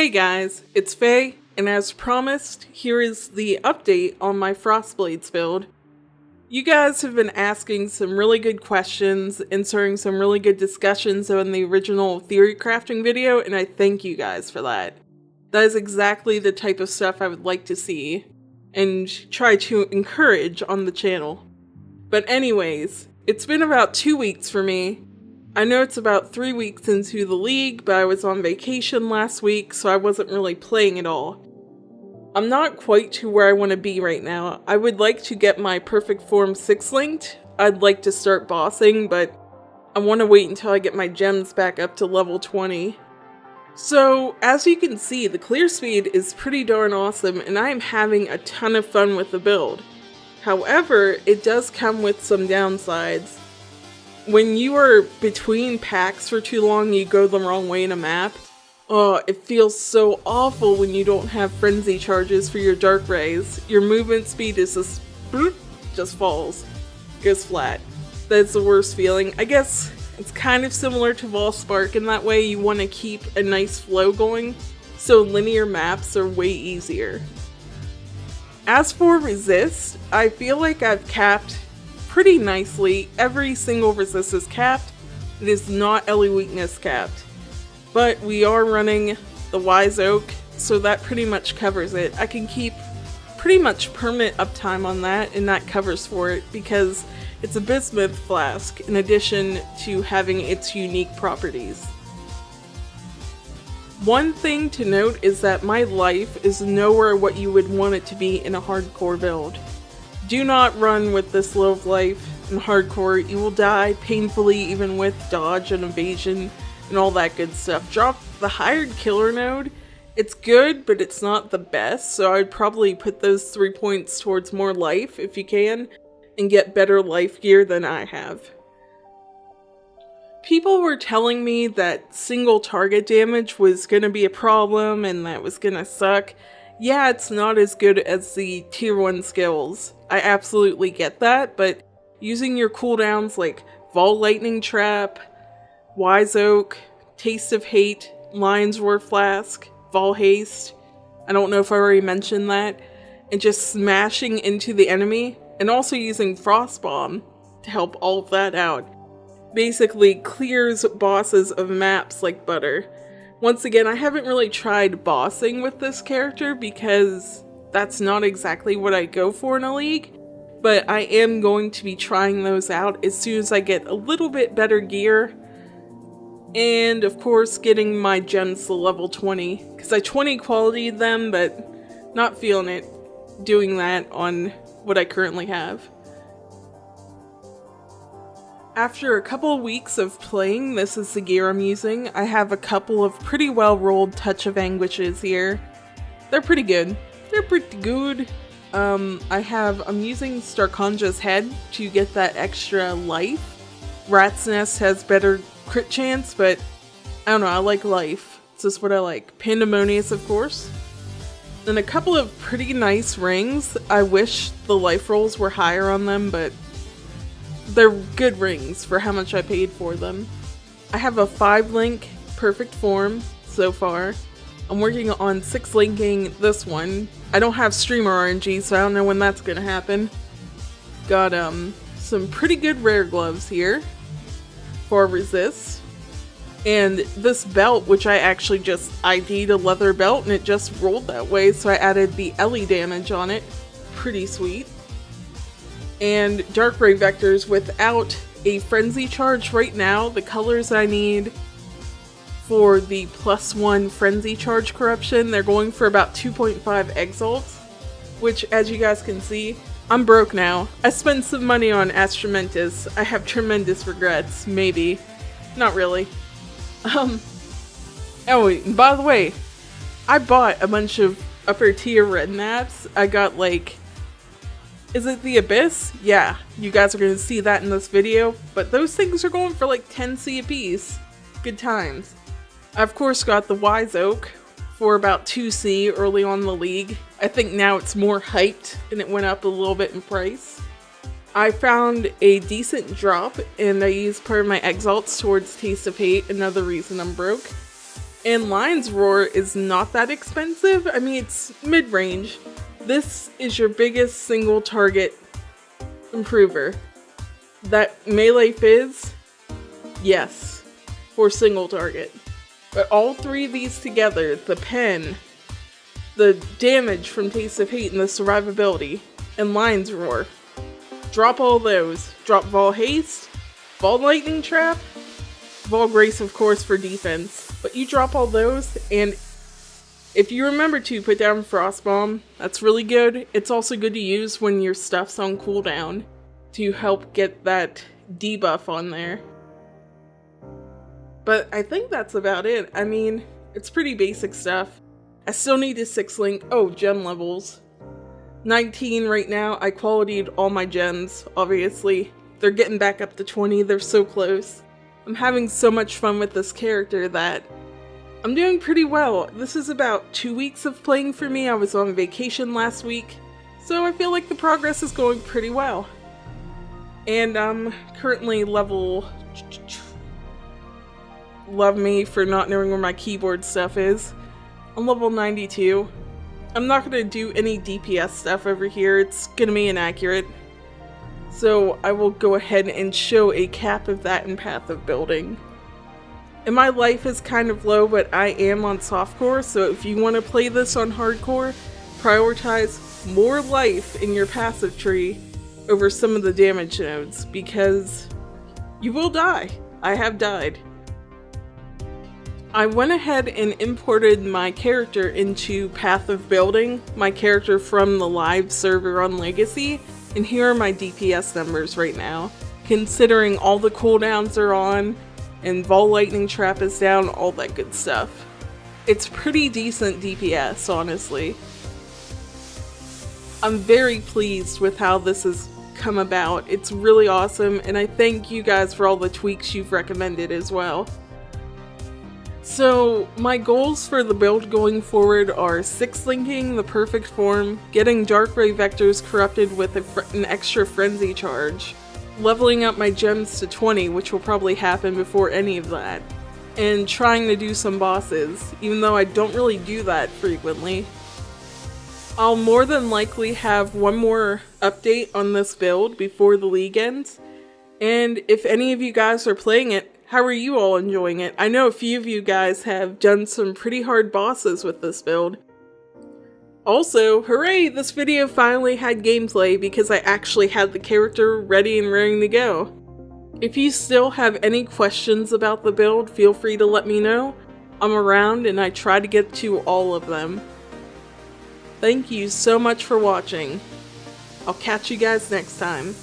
Hey guys, it's Faye, and as promised, here is the update on my Frostblades build. You guys have been asking some really good questions, inserting some really good discussions on the original theory crafting video, and I thank you guys for that. That is exactly the type of stuff I would like to see, and try to encourage on the channel. But anyways, it's been about 2 weeks for me. I know it's about 3 weeks into the league, but I was on vacation last week, so I wasn't really playing at all. I'm not quite to where I want to be right now. I would like to get my Perfect Form 6 linked. I'd like to start bossing, but I want to wait until I get my gems back up to level 20. So, as you can see, the clear speed is pretty darn awesome, and I am having a ton of fun with the build. However, it does come with some downsides. When you are between packs for too long, you go the wrong way in a map. Oh, it feels so awful when you don't have frenzy charges for your dark rays. Your movement speed is just falls. Goes flat. That's the worst feeling. I guess it's kind of similar to Volspark in that way. You want to keep a nice flow going, so linear maps are way easier. As for resist, I feel like I've capped pretty nicely. Every single resist is capped. It is not Ellie weakness capped. But we are running the Wise Oak, so that pretty much covers it. I can keep pretty much permanent uptime on that, and that covers for it because it's a bismuth flask in addition to having its unique properties. One thing to note is that my life is nowhere what you would want it to be in a hardcore build. Do not run with this low of life in hardcore. You will die painfully even with dodge and evasion and all that good stuff. Drop the hired killer node. It's good, but it's not the best, so I'd probably put those 3 points towards more life if you can, and get better life gear than I have. People were telling me that single target damage was going to be a problem and that was going to suck. Yeah, it's not as good as the tier 1 skills. I absolutely get that, but using your cooldowns like Vol Lightning Trap, Wise Oak, Taste of Hate, Lion's Roar Flask, Vol Haste, I don't know if I already mentioned that, and just smashing into the enemy, and also using Frost Bomb to help all of that out, basically clears bosses of maps like butter. Once again, I haven't really tried bossing with this character because that's not exactly what I go for in a league, but I am going to be trying those out as soon as I get a little bit better gear, and of course getting my gems to level 20, because I 20 quality'd them, but not feeling it doing that on what I currently have. After a couple of weeks of playing, this is the gear I'm using. I have a couple of pretty well rolled Touch of Anguishes here. They're pretty good. I'm using Starkonja's head to get that extra life. Rat's Nest has better crit chance, but I don't know, I like life. It's just what I like. Pandemonious, of course. Then a couple of pretty nice rings. I wish the life rolls were higher on them, but they're good rings for how much I paid for them. I have a 5-link Perfect Form so far. I'm working on 6-linking this one. I don't have streamer RNG, so I don't know when that's gonna happen. Got some pretty good rare gloves here for resist. And this belt, which I actually just ID'd a leather belt and it just rolled that way, so I added the Ellie damage on it. Pretty sweet. And Dark Ray Vectors without a Frenzy Charge right now. The colors I need for the +1 Frenzy Charge Corruption, they're going for about 2.5 exalts, which, as you guys can see, I'm broke now. I spent some money on Astramentus. I have tremendous regrets, maybe. Not really. Oh, and by the way, I bought a bunch of upper tier red maps. I got like, is it the Abyss? Yeah, you guys are gonna see that in this video, but those things are going for like 10C a piece. Good times. I of course got the Wise Oak for about 2C early on in the league. I think now it's more hyped and it went up a little bit in price. I found a decent drop and I used part of my exalts towards Taste of Hate, another reason I'm broke. And Lion's Roar is not that expensive. I mean, it's mid-range. This is your biggest single target improver. That melee fizz, yes, for single target. But all three of these together, the pen, the damage from Taste of Hate and the survivability, and Lion's Roar. Drop all those. Drop Vol Haste, Vol Lightning Trap, Vol Grace of course for defense. But you drop all those, and if you remember to put down Frost Bomb, that's really good. It's also good to use when your stuff's on cooldown to help get that debuff on there. But I think that's about it. I mean, it's pretty basic stuff. I still need a 6 link. Oh, gem levels. 19 right now. I quality'd all my gems, obviously. They're getting back up to 20. They're so close. I'm having so much fun with this character that I'm doing pretty well. This is about 2 weeks of playing for me. I was on vacation last week, so I feel like the progress is going pretty well. And I'm currently level... Love me for not knowing where my keyboard stuff is. I'm level 92. I'm not going to do any DPS stuff over here. It's going to be inaccurate. So I will go ahead and show a cap of that in Path of Building. And my life is kind of low, but I am on softcore, so if you want to play this on hardcore, prioritize more life in your passive tree over some of the damage nodes, because you will die. I have died. I went ahead and imported my character into Path of Building, my character from the live server on Legacy, and here are my DPS numbers right now, considering all the cooldowns are on, and Vol Lightning Trap is down, all that good stuff. It's pretty decent DPS, honestly. I'm very pleased with how this has come about. It's really awesome, and I thank you guys for all the tweaks you've recommended as well. So, my goals for the build going forward are 6-linking the perfect form, getting Dark Ray Vectors corrupted with an extra Frenzy charge, leveling up my gems to 20, which will probably happen before any of that, and trying to do some bosses, even though I don't really do that frequently. I'll more than likely have one more update on this build before the league ends, and if any of you guys are playing it, how are you all enjoying it? I know a few of you guys have done some pretty hard bosses with this build. Also, hooray! This video finally had gameplay because I actually had the character ready and raring to go. If you still have any questions about the build, feel free to let me know. I'm around and I try to get to all of them. Thank you so much for watching. I'll catch you guys next time.